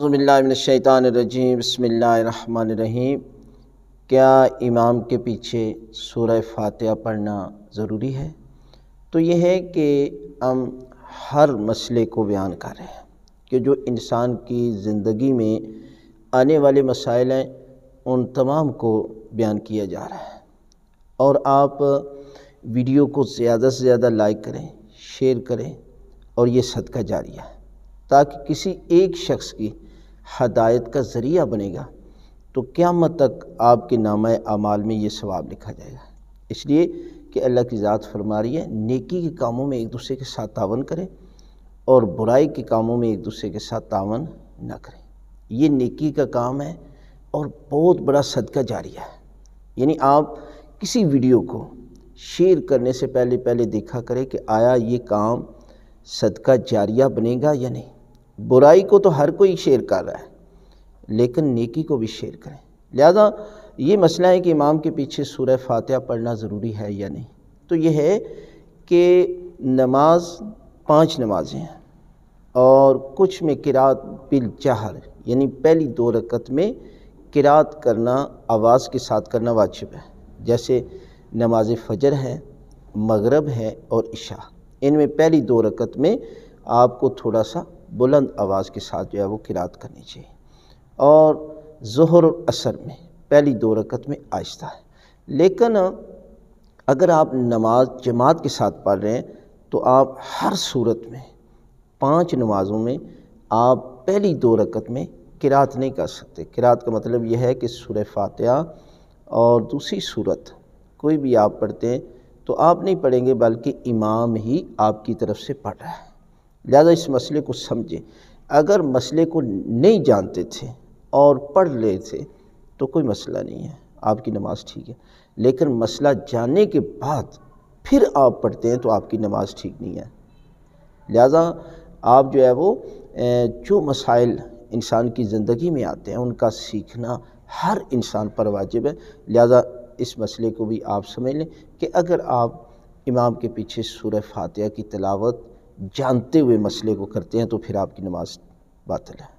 اعوذ باللہ من الشیطان الرجیم، بسم اللہ الرحمن الرحیم۔ کیا امام کے پیچھے سورہ فاتحہ پڑھنا ضروری ہے؟ تو یہ ہے کہ ہم ہر مسئلے کو بیان کر رہے ہیں کہ جو انسان کی زندگی میں آنے والے مسائل ہیں ان تمام کو بیان کیا جا رہا ہے، اور آپ ویڈیو کو زیادہ سے زیادہ لائک کریں، شیئر کریں، اور یہ صدقہ جاریہ ہے تاکہ کسی ایک شخص کی ہدایت کا ذریعہ بنے گا تو قیامت تک آپ کے نامہ اعمال میں یہ ثواب لکھا جائے گا۔ اس لیے کہ اللہ کی ذات فرما رہی ہے نیکی کے کاموں میں ایک دوسرے کے ساتھ تعاون کریں اور برائی کے کاموں میں ایک دوسرے کے ساتھ تعاون نہ کریں۔ یہ نیکی کا کام ہے اور بہت بڑا صدقہ جاریہ ہے۔ یعنی آپ کسی ویڈیو کو شیئر کرنے سے پہلے دیکھا کریں کہ آیا یہ کام صدقہ جاریہ بنے گا یا نہیں۔ برائی کو تو ہر کوئی شیئر کر رہا ہے، لیکن نیکی کو بھی شیئر کریں۔ لہذا یہ مسئلہ ہے کہ امام کے پیچھے سورہ فاتحہ پڑھنا ضروری ہے یا نہیں۔ تو یہ ہے کہ نماز 5 نمازیں ہیں اور کچھ میں قرات بالجہر، یعنی پہلی 2 رکعت میں قرات کرنا، آواز کے ساتھ کرنا واجب ہے، جیسے نماز فجر ہے، مغرب ہے اور عشاء۔ ان میں پہلی 2 رکعت میں آپ کو تھوڑا سا بلند آواز کے ساتھ جو ہے وہ قرات کرنی چاہیے، اور ظہر اور عصر میں پہلی 2 رکعت میں آہستہ ہے۔ لیکن اگر آپ نماز جماعت کے ساتھ پڑھ رہے ہیں تو آپ ہر صورت میں 5 نمازوں میں آپ پہلی 2 رکعت میں قرات نہیں کر سکتے۔ قرات کا مطلب یہ ہے کہ سورہ فاتحہ اور دوسری صورت کوئی بھی آپ پڑھتے ہیں تو آپ نہیں پڑھیں گے، بلکہ امام ہی آپ کی طرف سے پڑھ رہا ہے۔ لہذا اس مسئلے کو سمجھیں۔ اگر مسئلے کو نہیں جانتے تھے اور پڑھ رہے تھے تو کوئی مسئلہ نہیں ہے، آپ کی نماز ٹھیک ہے، لیکن مسئلہ جاننے کے بعد پھر آپ پڑھتے ہیں تو آپ کی نماز ٹھیک نہیں ہے۔ لہذا آپ جو ہے وہ جو مسائل انسان کی زندگی میں آتے ہیں ان کا سیکھنا ہر انسان پر واجب ہے۔ لہذا اس مسئلے کو بھی آپ سمجھ لیں کہ اگر آپ امام کے پیچھے سورہ فاتحہ کی تلاوت جانتے ہوئے مسئلے کو کرتے ہیں تو پھر آپ کی نماز باطل ہے۔